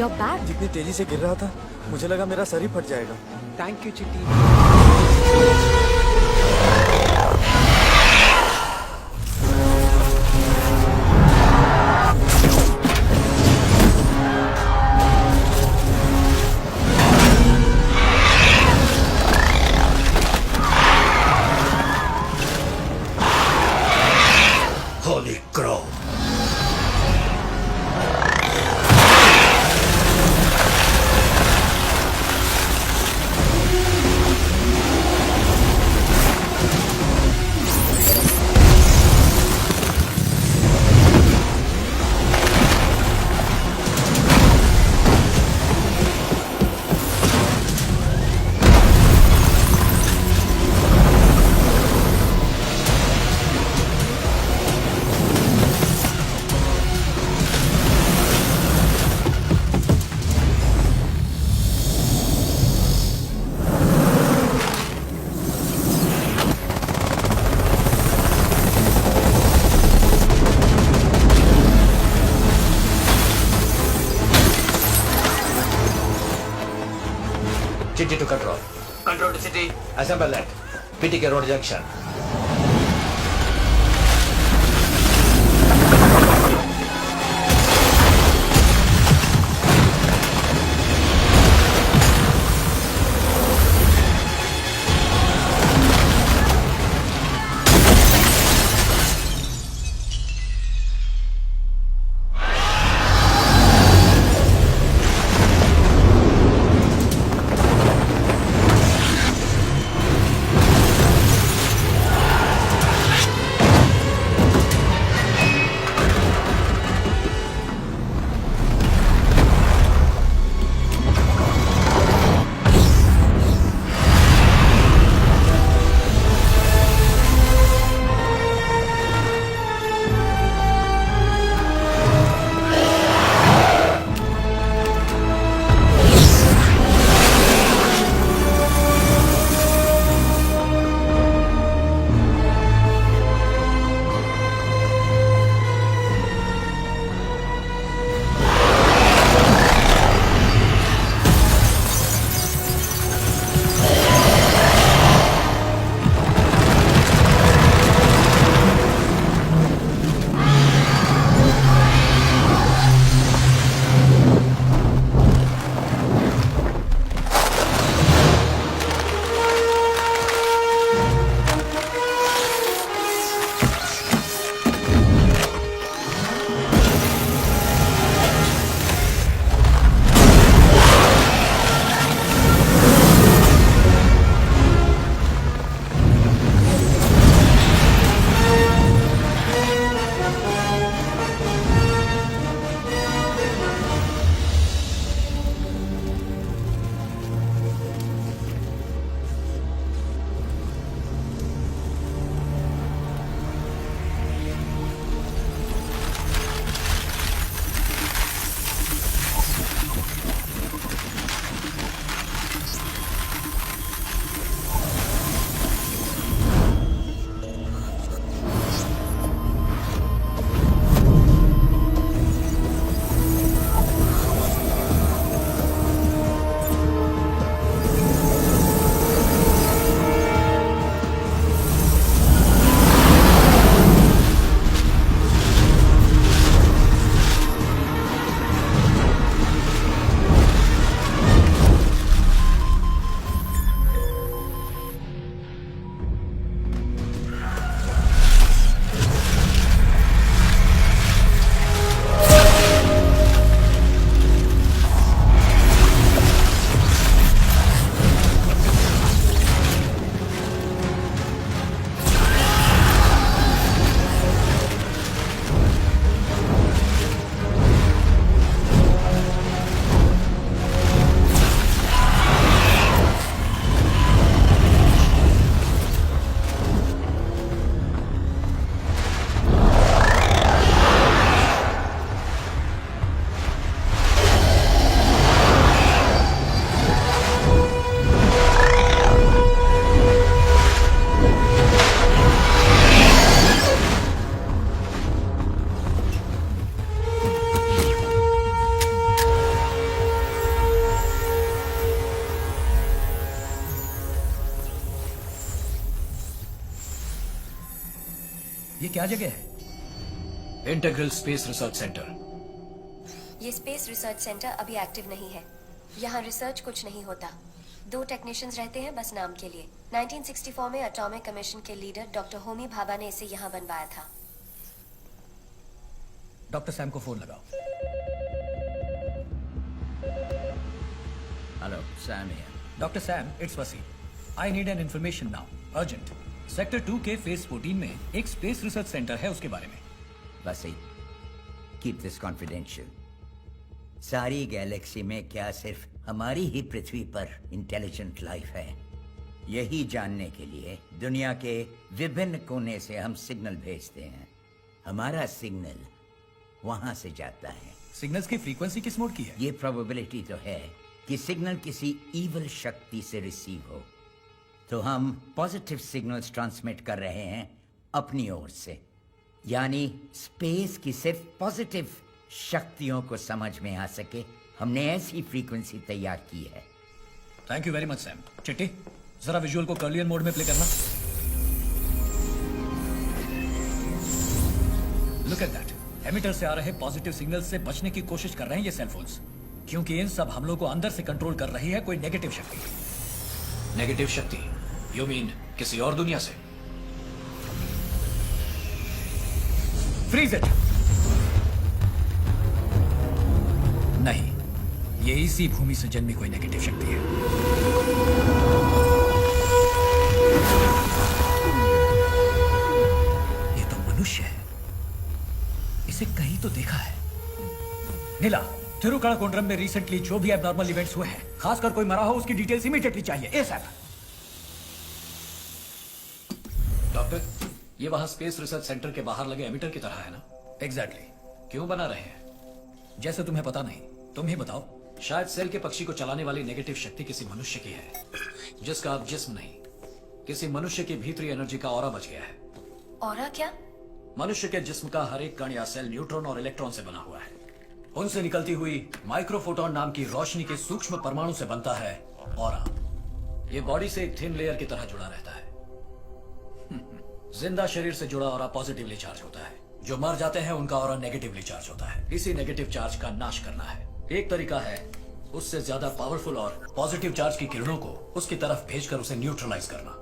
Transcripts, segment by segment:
You're back. जितनी तेजी से गिर रहा था मुझे लगा मेरा सर ही फट जाएगा। थैंक यू चिट्टी। Holy Crow. City to control. Control to city. Assemble at PTK Road Junction. क्या जगह है? Integral space research centre. ये स्पेस रिसर्च सेंटर अभी एक्टिव नहीं है। यहाँ रिसर्च कुछ नहीं होता। 2 टेक्नीशियंस रहते हैं बस नाम के लिए। 1964 में एटॉमिक कमीशन के लीडर डॉक्टर होमी भाभा ने इसे यहाँ बनवाया था। डॉक्टर सैम को फोन लगाओ। Hello, Sam here. Doctor Sam, it's Wasim. I need an information now, urgent. Sector 2 के फेज 14 में एक स्पेस रिसर्च सेंटर है, उसके बारे में। वसी, keep this confidential. सारी गैलेक्सी में क्या सिर्फ हमारी ही पृथ्वी पर इंटेलिजेंट लाइफ है? यही जानने के लिए दुनिया के विभिन्न कोने से हम सिग्नल भेजते हैं। हमारा सिग्नल वहां से जाता है। सिग्नल्स की फ्रीक्वेंसी किस मोड की है? ये प्रोबेबिलिटी तो है कि सिग्नल किसी इवल शक्ति से रिसीव हो, तो हम पॉजिटिव सिग्नल्स ट्रांसमिट कर रहे हैं अपनी ओर से। यानी स्पेस की सिर्फ पॉजिटिव शक्तियों को समझ में आ सके, हमने ऐसी फ्रीक्वेंसी तैयार की है। Thank you very much Sam. चिट्टी, जरा विजुअल को कर्लियन मोड में प्ले करना। Look at that. एमिटर से आ रहे पॉजिटिव सिग्नल से बचने की कोशिश कर रहे हैं ये सेलफोन्स, क्योंकि इन सब हमलों को अंदर से कंट्रोल कर रही है कोई नेगेटिव शक्ति। नेगेटिव शक्ति? यू मीन किसी और दुनिया से? Freeze it. नहीं, ये इसी भूमि से जन्मी कोई नेगेटिव शक्ति है। ये तो मनुष्य है, इसे कहीं तो देखा है। नीला, थिरुकणाकुंड्रम में रिसेंटली जो भी एबनॉर्मल इवेंट्स हुए हैं, खासकर कोई मरा हो, उसकी डिटेल्स इमीडिएटली चाहिए, एसएप। डॉक्टर, ये वहां स्पेस रिसर्च सेंटर के बाहर लगे एमिटर की तरह है ना? एग्जैक्टली। क्यों बना रहे हैं? जैसे तुम्हें पता नहीं, तुम ही बताओ। शायद सेल के पक्षी को चलाने वाली नेगेटिव शक्ति किसी मनुष्य की है, जिसका अब जिस्म नहीं, किसी मनुष्य की भीतरी एनर्जी का ऑरा बच गया है। ऑरा क्या? मनुष्य के जिस्म का हर एक कण या सेल न्यूट्रॉन और इलेक्ट्रॉन से बना हुआ है। उनसे निकलती हुई माइक्रोफोटॉन नाम की रोशनी के सूक्ष्म परमाणु से बनता है ऑरा। ये बॉडी से एक थिन लेयर की तरह जुड़ा रहता है। जिंदा शरीर से जुड़ा ऑरा पॉजिटिवली चार्ज होता है, जो मर जाते हैं उनका ऑरा नेगेटिवली चार्ज होता है। इसी नेगेटिव चार्ज का नाश करना है। एक तरीका है उससे ज्यादा पावरफुल और पॉजिटिव चार्ज की किरणों को उसकी तरफ भेजकर उसे न्यूट्रलाइज करना।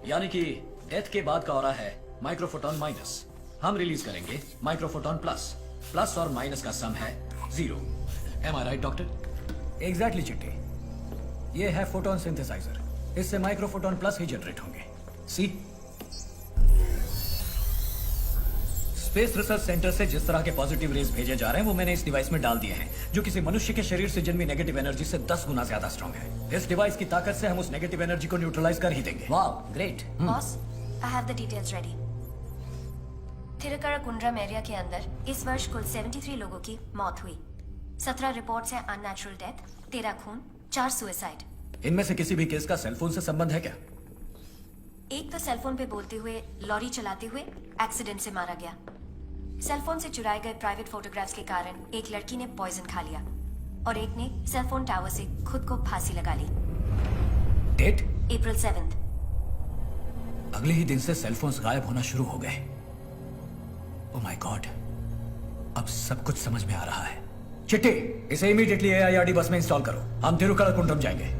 यानी कि डेथ के बाद का ऑरा है माइक्रोफोटॉन माइनस, हम रिलीज करेंगे माइक्रोफोटॉन प्लस। प्लस और माइनस का सम है 0। एम आई राइट डॉक्टर? एग्जैक्टली चिट्टी, ये है फोटोन सिंथेसाइजर। इससे माइक्रोफोटॉन प्लस ही जनरेट होंगे। सी, स्पेस रिसर्च सेंटर से जिस तरह के पॉजिटिव रेज भेजे जा रहे हैं वो मैंने इस डिवाइस में डाल दिए हैं, जो किसी मनुष्य के शरीर से जन्मी नेगेटिव एनर्जी से 10 गुना ज्यादा स्ट्रांग है। इस डिवाइस की ताकत से हम उस नेगेटिव एनर्जी को न्यूट्रलाइज कर ही देंगे। वाह, great. Boss, I have the details ready. Thirukanakundram area के अंदर इस वर्ष कुल 73 लोगों की मौत हुई। 17 रिपोर्ट्स हैं अननेचुरल डेथ, 13 खून, 4 सुसाइड। इनमें से किसी भी केस का सेलफोन से संबंध है क्या? एक तो सेलफोन पे बोलते हुए, लॉरी चलाते हुए एक्सीडेंट से मारा गया। सेलफोन से चुराए गए प्राइवेट फोटोग्राफ्स के कारण एक लड़की ने पॉइजन खा लिया और एक ने सेलफोन टावर से खुद को फांसी लगा ली। डेट? अप्रैल 7। अगले ही दिन से सेलफोन्स गायब होना शुरू हो गए। ओह माय गॉड, अब सब कुछ समझ में आ रहा है। चिट्टी, इसे इमीडिएटली AIRD बस में इंस्टॉल करो, हम थिरुकणाकुंड्रम जाएंगे।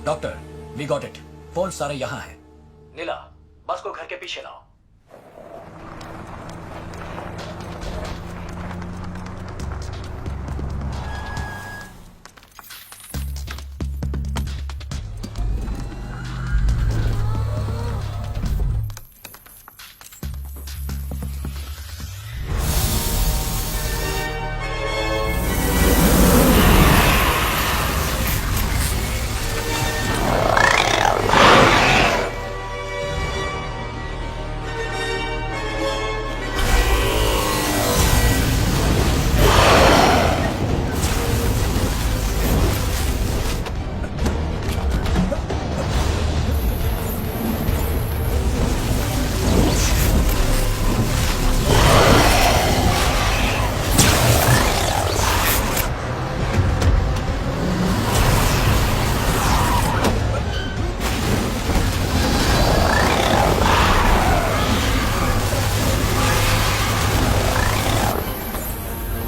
Doctor, we got it. Phone सारे यहाँ हैं। नीला, बस को घर के पीछे लाओ।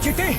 चिट्टी!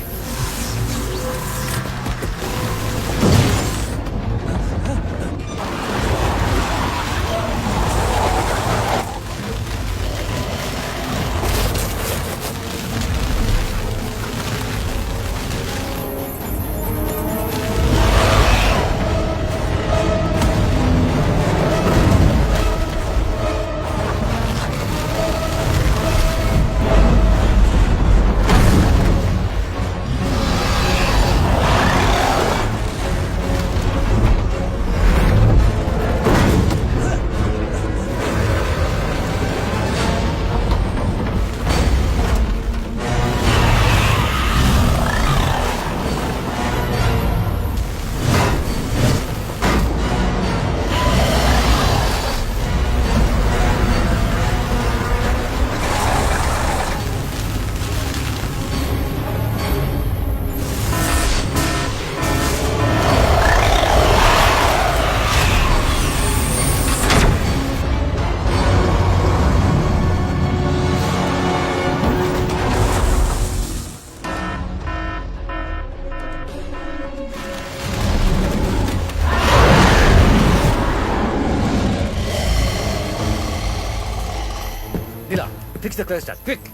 नीला, fix the crystal, quick!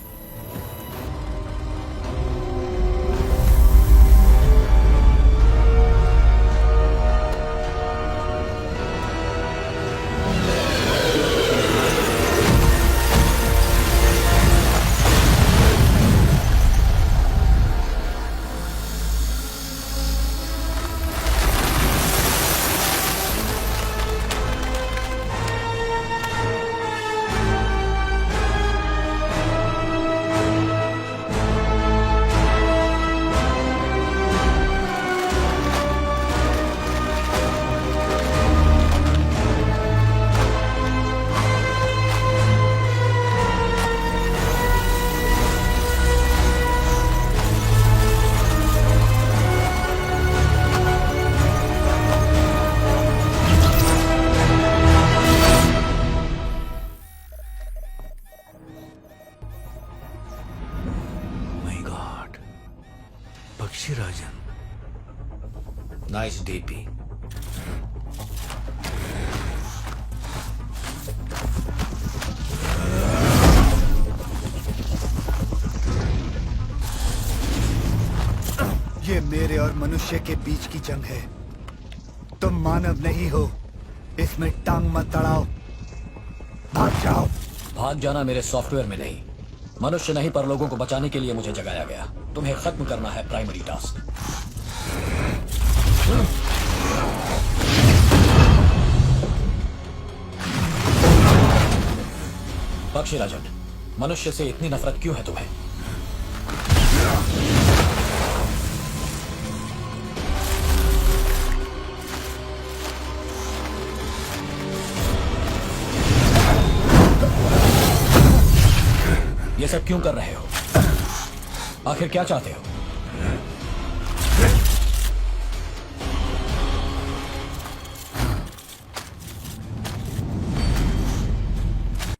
पक्षीराजन। Nice DP. ये मेरे और मनुष्य के बीच की जंग है। तुम मानव नहीं हो, इसमें टांग मत अड़ाओ, भाग जाओ। भाग जाना मेरे सॉफ्टवेयर में नहीं, मनुष्य नहीं पर लोगों को बचाने के लिए मुझे जगाया गया। तुम्हें खत्म करना है प्राइमरी टास्क। पक्षीराजन, मनुष्य से इतनी नफरत क्यों है तुम्हें? ये सब क्यों कर रहे हो? आखिर क्या चाहते हो?